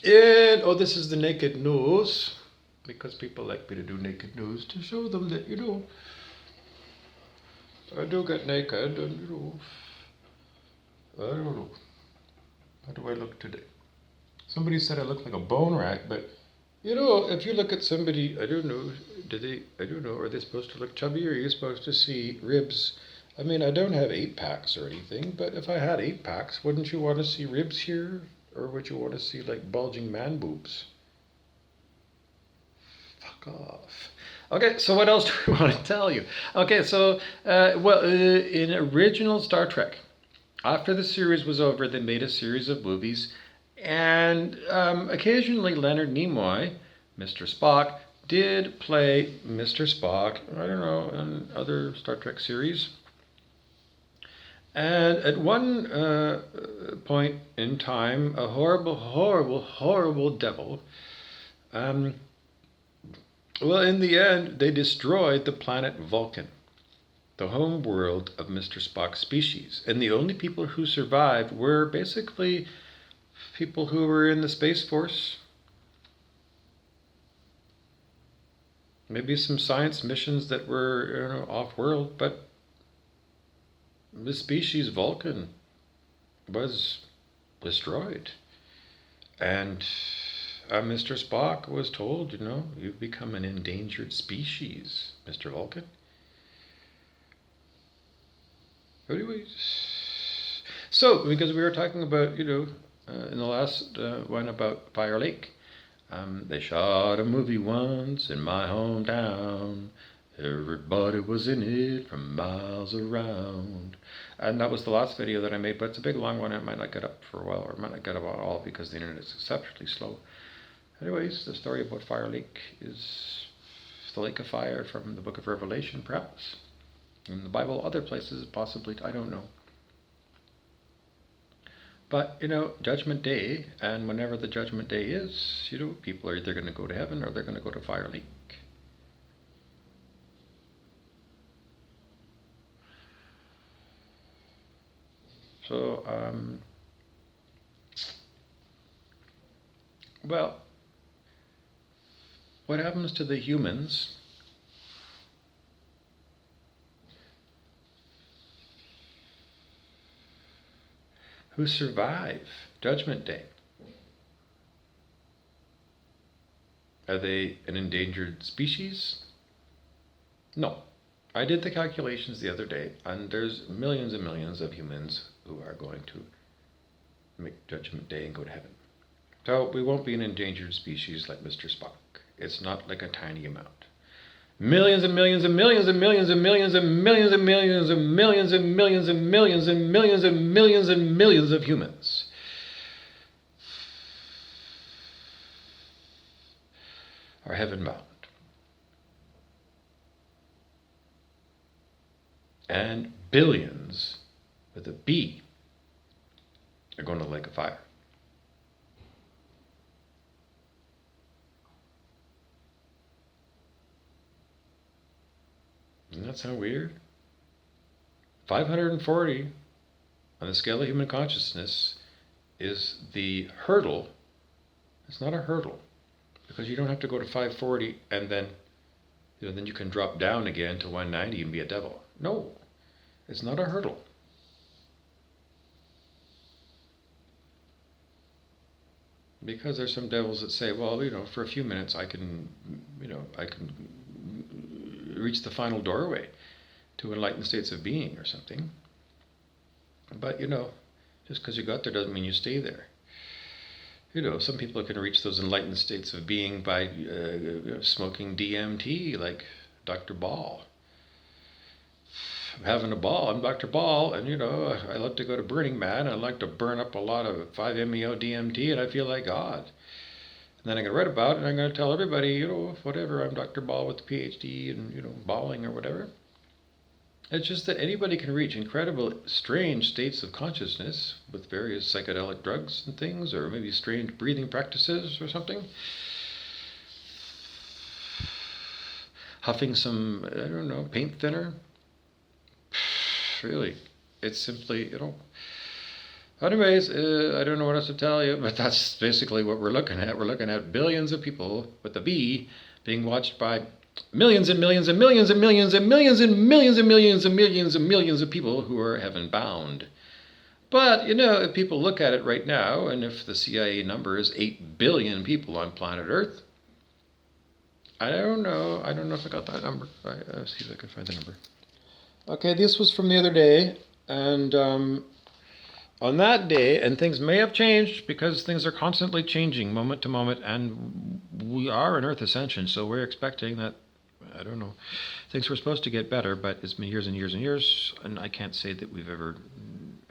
And, oh, this is the naked nose, because people like me to do naked nose to show them that, I do get naked and, I don't know. How do I look today? Somebody said I look like a bone rack, but, if you look at somebody, I don't know, I don't know, are they supposed to look chubby or are you supposed to see ribs? I mean, I don't have 8 packs or anything, but if I had 8 packs, wouldn't you want to see ribs here? Or would you want to see like bulging man boobs? Fuck off. Okay, so what else do I want to tell you? Okay, so, in original Star Trek, after the series was over, they made a series of movies, and occasionally Leonard Nimoy, Mr. Spock, did play Mr. Spock, I don't know, in other Star Trek series. And at one point in time, a horrible, horrible, horrible devil. Well, in the end, they destroyed the planet Vulcan, the home world of Mr. Spock's species. And the only people who survived were basically people who were in the Space Force, maybe some science missions that were off-world, but the species Vulcan was destroyed. And Mr. Spock was told, you've become an endangered species, Mr. Vulcan. Anyways, so because we were talking about, in the last one about Fire Lake, they shot a movie once in my hometown. Everybody was in it from miles around. And that was the last video that I made, but it's a big long one. It might not get up for a while, or it might not get up at all because the internet is exceptionally slow. Anyways, the story about Fire Lake is the lake of fire from the book of Revelation, perhaps. In the Bible, other places, possibly, I don't know. But, Judgment Day, and whenever the Judgment Day is, people are either going to go to heaven or they're going to go to Fire Lake. So, well, what happens to the humans who survive Judgment Day? Are they an endangered species? No. I did the calculations the other day, and there's millions and millions of humans who are going to make Judgment Day and go to heaven. So we won't be an endangered species like Mr. Spock. It's not like a tiny amount. Millions and millions and millions and millions and millions and millions and millions and millions and millions and millions and millions and millions and millions of humans are heaven bound. And billions, with a B, are going to the lake of fire. Doesn't that sound weird? 540 on the scale of human consciousness is the hurdle. It's not a hurdle, because you don't have to go to 540 and then you can drop down again to 190 and be a devil. No, it's not a hurdle. Because there's some devils that say, well, for a few minutes I can reach the final doorway to enlightened states of being or something. But, just because you got there doesn't mean you stay there. Some people can reach those enlightened states of being by smoking DMT, like Dr. Ball. I'm having a ball. I'm Dr. Ball, and I like to go to Burning Man. I like to burn up a lot of 5-MeO DMT, and I feel like God. And then I'm going to write about it, and I'm going to tell everybody, whatever, I'm Dr. Ball with a PhD and, balling or whatever. It's just that anybody can reach incredible, strange states of consciousness with various psychedelic drugs and things, or maybe strange breathing practices or something. Huffing some, I don't know, paint thinner. Really, it's simply, Anyways, I don't know what else to tell you, but that's basically what we're looking at. We're looking at billions of people with a B being watched by millions and millions and millions and millions and millions and millions and millions and millions and millions of people who are heaven bound. But, if people look at it right now, and if the CIA number is 8 billion people on planet Earth, I don't know. I don't know if I got that number. I'll see if I can find the number. Okay, this was from the other day, and on that day, and things may have changed because things are constantly changing moment to moment, and we are in Earth Ascension, so we're expecting that, I don't know, things were supposed to get better, but it's been years and years and years, and I can't say that we've ever...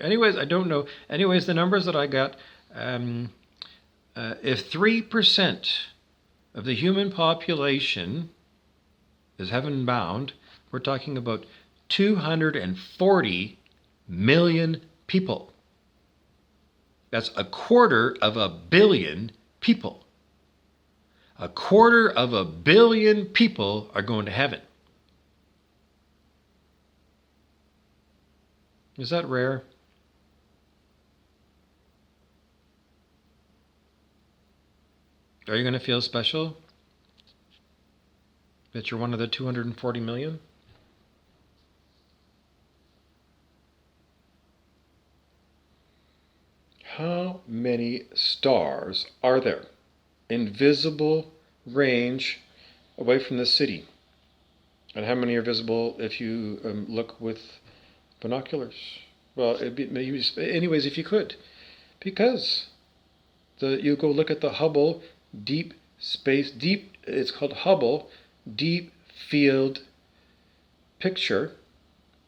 Anyways, I don't know. Anyways, the numbers that I got, if 3% of the human population is heaven bound, we're talking about 240 million people. That's 250 million people. 250 million people are going to heaven. Is that rare? Are you going to feel special that you're one of the 240 million? How many stars are there in visible range away from the city? And how many are visible if you look with binoculars? Well, anyways, if you could. Because you go look at the Hubble it's called Hubble Deep Field Picture,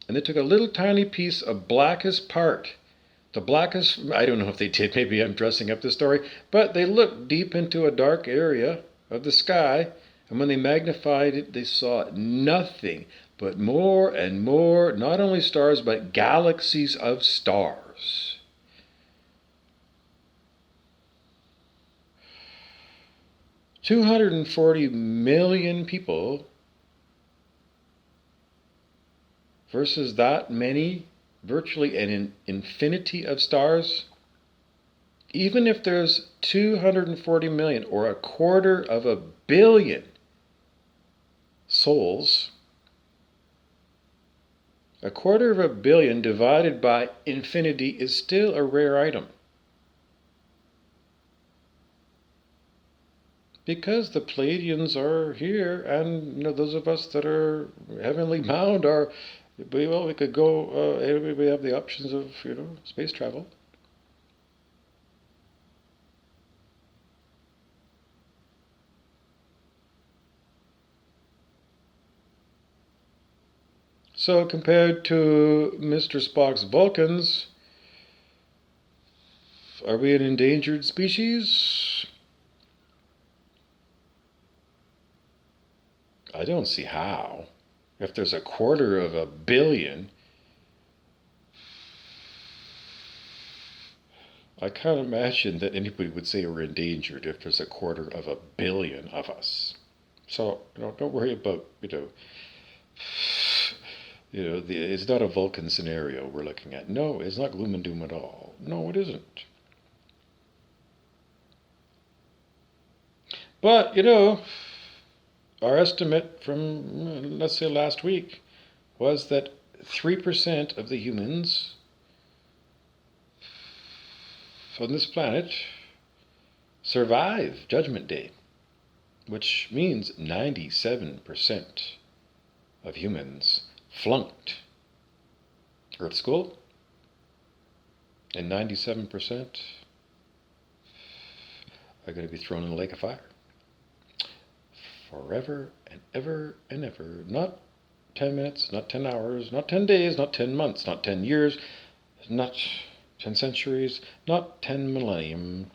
and they took a little tiny piece of blackest part. The blackest, I don't know if they did, maybe I'm dressing up the story, but they looked deep into a dark area of the sky, and when they magnified it, they saw nothing but more and more, not only stars, but galaxies of stars. $240 million people versus that many, virtually an infinity of stars. Even if there's 240 million or 250 million souls, 250 million divided by infinity is still a rare item. Because the Pleiadians are here, and those of us that are heavenly bound are, we could go, we have the options of, space travel. So compared to Mr. Spock's Vulcans, are we an endangered species? I don't see how. If there's 250 million, I can't imagine that anybody would say we're endangered if there's 250 million of us. So, don't worry about, it's not a Vulcan scenario we're looking at. No, it's not gloom and doom at all. No, it isn't. But, our estimate from, let's say, last week was that 3% of the humans on this planet survive Judgment Day, which means 97% of humans flunked Earth School, and 97% are going to be thrown in the lake of fire. Forever and ever and ever. Not 10 minutes, not 10 hours, not 10 days, not 10 months, not 10 years, not 10 centuries, not 10 millennium,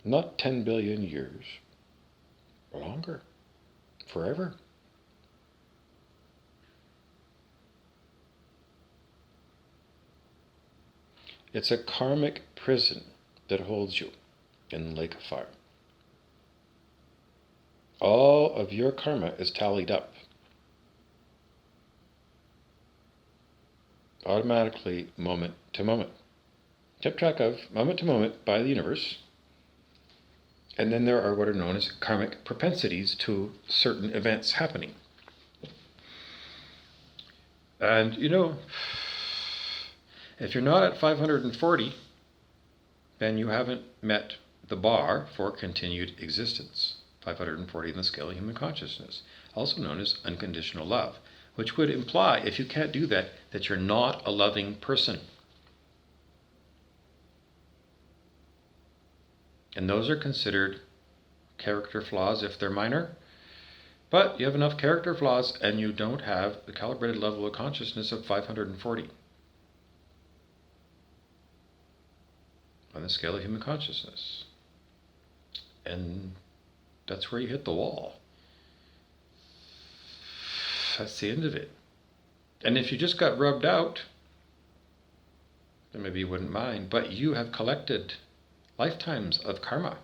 not 10 billion years. Longer. Forever. It's a karmic prison that holds you in the lake of fire. All of your karma is tallied up automatically, moment to moment. kept track of moment to moment by the universe. And then there are what are known as karmic propensities to certain events happening. And if you're not at 540, then you haven't met the bar for continued existence. 540 in the scale of human consciousness, also known as unconditional love, which would imply, if you can't do that, that you're not a loving person. And those are considered character flaws if they're minor. But you have enough character flaws and you don't have the calibrated level of consciousness of 540 on the scale of human consciousness. And that's where you hit the wall. That's the end of it. And if you just got rubbed out, then maybe you wouldn't mind, but you have collected lifetimes of karma.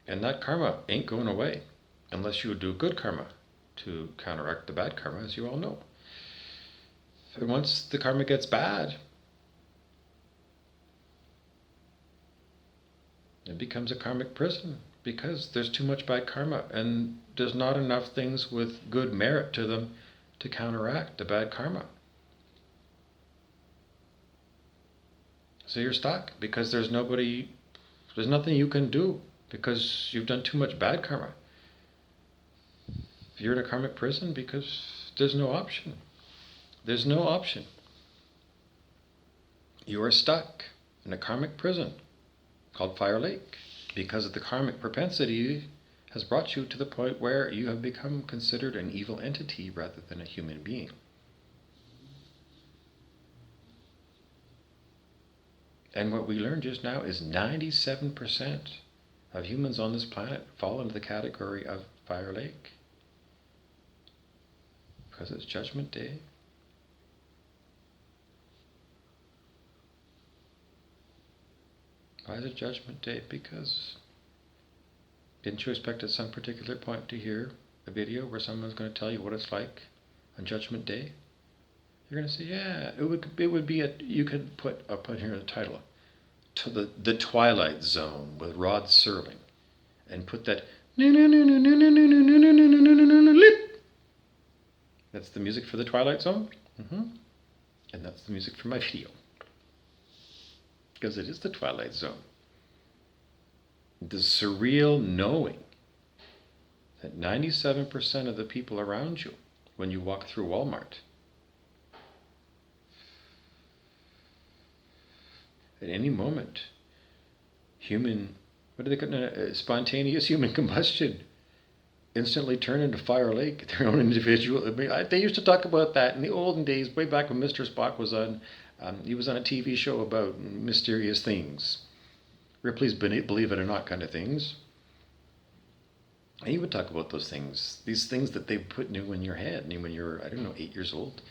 And that karma ain't going away unless you do good karma to counteract the bad karma, as you all know. And once the karma gets bad, it becomes a karmic prison because there's too much bad karma and there's not enough things with good merit to them to counteract the bad karma. So you're stuck because there's nothing you can do because you've done too much bad karma. You're in a karmic prison because there's no option. There's no option. You are stuck in a karmic prison called Fire Lake because of the karmic propensity has brought you to the point where you have become considered an evil entity rather than a human being. And what we learned just now is 97% of humans on this planet fall into the category of Fire Lake. Because it's Judgment Day. Why is it Judgment Day? Because didn't you expect at some particular point to hear a video where someone's going to tell you what it's like on Judgment Day? You're going to say, yeah, it would be you could put here the title, to the Twilight Zone with Rod Serling, and put that. That's the music for the Twilight Zone, and that's the music for my video, because it is the Twilight Zone. The surreal knowing that 97% of the people around you, when you walk through Walmart, at any moment, spontaneous human combustion, instantly turn into Fire Lake, their own individual. They used to talk about that in the olden days, way back when Mr. Spock was on. He was on a TV show about mysterious things, Ripley's Believe It or Not kind of things. And he would talk about those things, these things that they put new in your head, when you're 8 years old.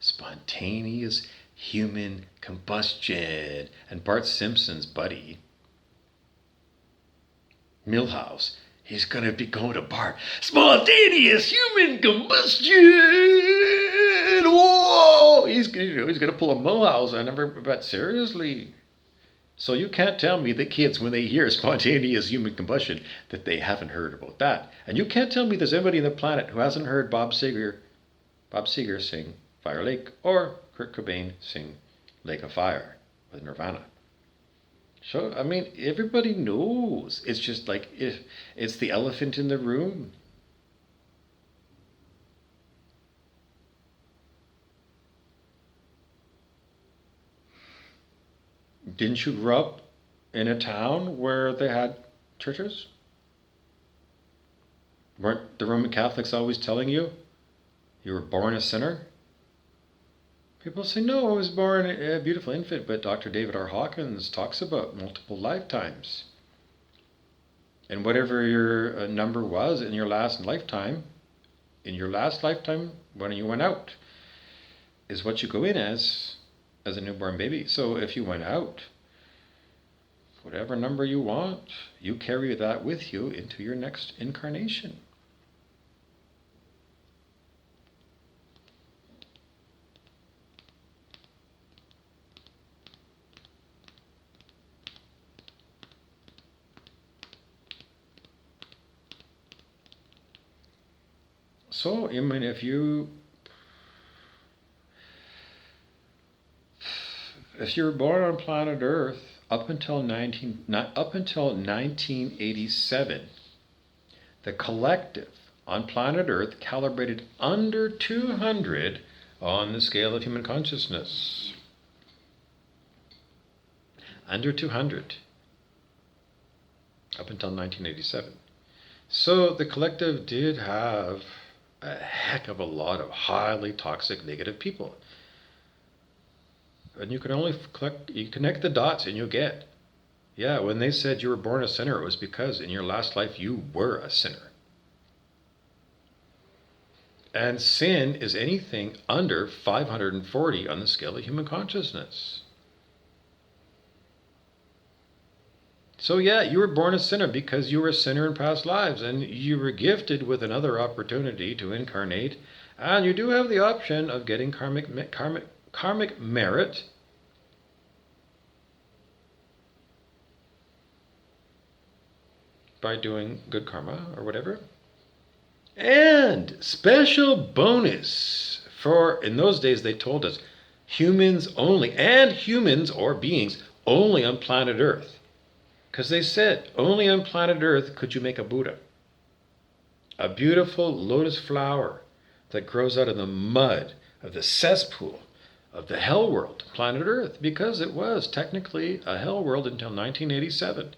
Spontaneous human combustion. And Bart Simpson's buddy, Milhouse, he's going to be going to Bart. Spontaneous human combustion! Whoa! He's going to pull a Milhouse on him, but seriously. So you can't tell me that kids, when they hear spontaneous human combustion, that they haven't heard about that. And you can't tell me there's anybody on the planet who hasn't heard Bob Seger sing Fire Lake, or Kurt Cobain sing Lake of Fire with Nirvana. So, everybody knows. It's just like, it's the elephant in the room. Didn't you grow up in a town where they had churches? Weren't the Roman Catholics always telling you you were born a sinner? People say, no, I was born a beautiful infant, but Dr. David R. Hawkins talks about multiple lifetimes. And whatever your number was in your last lifetime, when you went out, is what you go in as a newborn baby. So if you went out, whatever number you want, you carry that with you into your next incarnation. So, I mean, if you were born on planet Earth up until 1987, the collective on planet Earth calibrated under 200 on the scale of human consciousness. Under 200 up until 1987. So the collective did have a heck of a lot of highly toxic negative people. And you can only connect the dots and you'll get, yeah, when they said you were born a sinner, it was because in your last life you were a sinner. And sin is anything under 540 on the scale of human consciousness. So yeah, you were born a sinner because you were a sinner in past lives, and you were gifted with another opportunity to incarnate, and you do have the option of getting karmic merit by doing good karma or whatever. And special bonus for, in those days they told us, humans only, and humans or beings only on planet Earth. Because they said, only on planet Earth could you make a Buddha. A beautiful lotus flower that grows out of the mud, of the cesspool, of the hell world, planet Earth, because it was technically a hell world until 1987.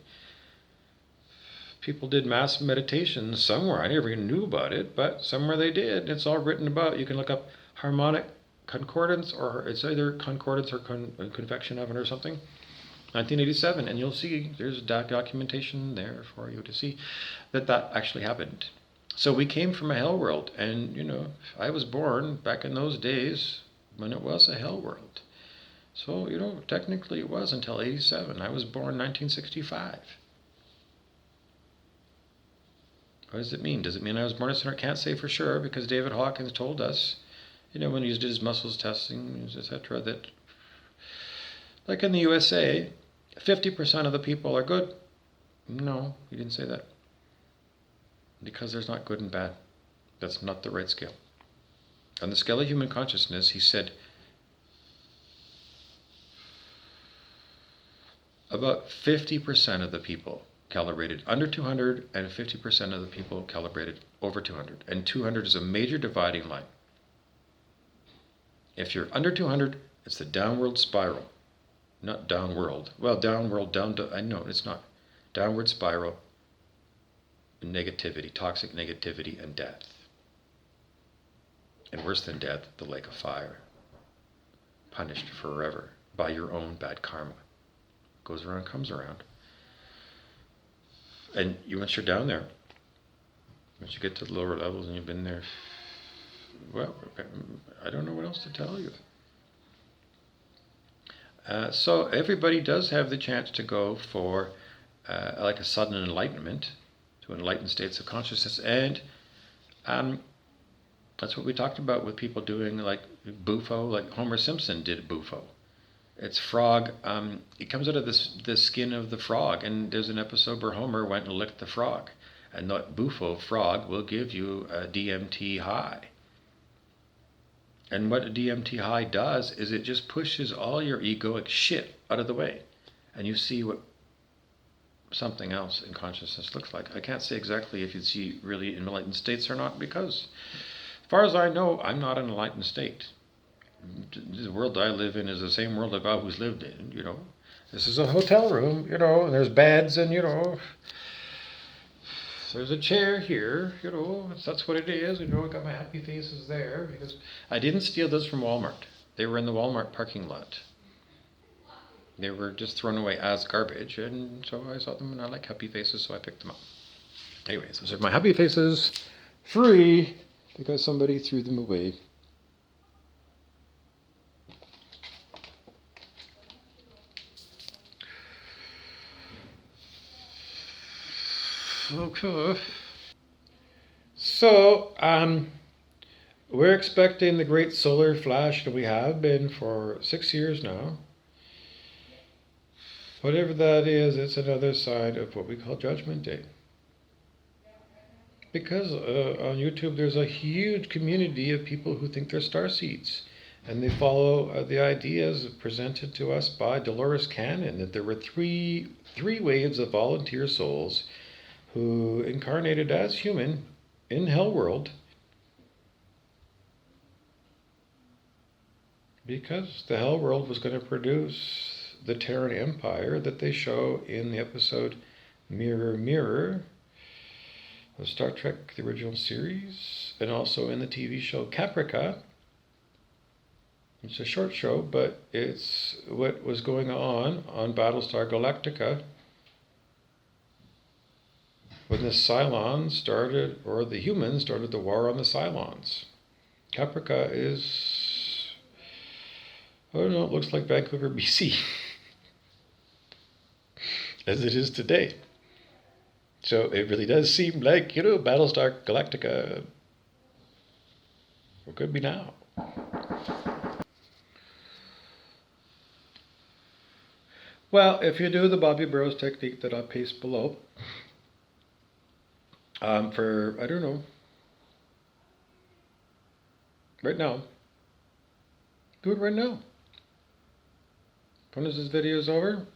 People did mass meditation somewhere. I never even knew about it, but somewhere they did. It's all written about. You can look up harmonic concordance, or it's either concordance or convection oven or something. 1987, and you'll see there's documentation there for you to see that actually happened. So we came from a hell world, and I was born back in those days when it was a hell world. So technically it was until 87. I was born 1965. What does it mean? Does it mean I was born a sinner? I can't say for sure, because David Hawkins told us, when he did his muscles testing, etc., that like in the USA, 50% of the people are good. No, he didn't say that. Because there's not good and bad. That's not the right scale. On the scale of human consciousness, he said about 50% of the people calibrated under 200, and 50% of the people calibrated over 200. And 200 is a major dividing line. If you're under 200, it's the downward spiral. Not downworld. Well, downworld, I know it's not. Downward spiral, negativity, toxic negativity, and death. And worse than death, the lake of fire. Punished forever by your own bad karma. Goes around, comes around. And once you're down there, once you get to the lower levels and you've been there, well, I don't know what else to tell you. So everybody does have the chance to go for like a sudden enlightenment, to enlightened states of consciousness. And that's what we talked about with people doing like Bufo, like Homer Simpson did Bufo. It's frog. It comes out of the skin of the frog, and there's an episode where Homer went and licked the frog, and that Bufo frog will give you a DMT high. And what a DMT high does is it just pushes all your egoic shit out of the way, and you see what something else in consciousness looks like. I can't say exactly if you see really enlightened states or not, because as far as I know, I'm not in an enlightened state. The world I live in is the same world I've always lived in, This is a hotel room, and there's beds, and, there's a chair here, that's what it is. I got my happy faces there, because I didn't steal those from Walmart. They were in the Walmart parking lot. They were just thrown away as garbage, and so I saw them, and I like happy faces, so I picked them up. Anyways, those are my happy faces, free, because somebody threw them away. Okay. So, we're expecting the great solar flash that we have been for 6 years now. Whatever that is, it's another sign of what we call Judgment Day. Because on YouTube there's a huge community of people who think they're starseeds. And they follow the ideas presented to us by Dolores Cannon, that there were three waves of volunteer souls who incarnated as human in Hell World because the Hell World was going to produce the Terran Empire that they show in the episode Mirror Mirror of Star Trek, the original series, and also in the TV show Caprica. It's a short show, but it's what was going on Battlestar Galactica when the Cylons started, or the humans started the war on the Cylons. Caprica is, I don't know, it looks like Vancouver, BC, as it is today. So it really does seem like, Battlestar Galactica, or could be now. Well, if you do the Bobby Burrows technique that I paste below, for, I don't know, right now, do it right now. As soon as this video is over,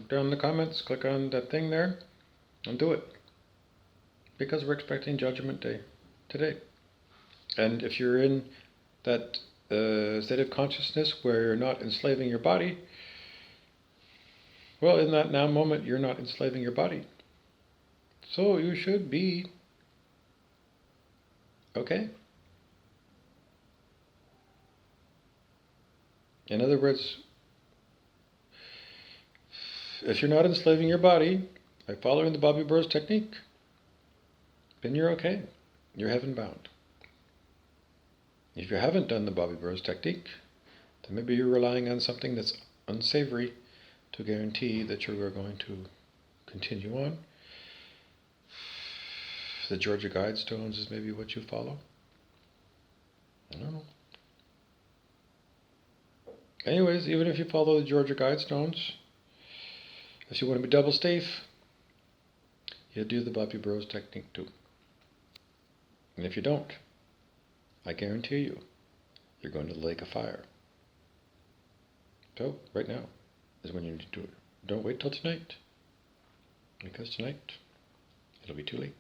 down in the comments, click on that thing there, and do it. Because we're expecting Judgment Day today. And if you're in that state of consciousness where you're not enslaving your body, well, in that now moment, you're not enslaving your body. So you should be okay. In other words, if you're not enslaving your body by following the Bobby Burrows technique, then you're okay. You're heaven bound. If you haven't done the Bobby Burrows technique, then maybe you're relying on something that's unsavory to guarantee that you are going to continue on. The Georgia Guidestones is maybe what you follow. I don't know. Anyways, even if you follow the Georgia Guidestones, if you want to be double safe, you do the Bobby Burrows technique too. And if you don't, I guarantee you, you're going to the lake of fire. So, right now is when you need to do it. Don't wait till tonight, because tonight, it'll be too late.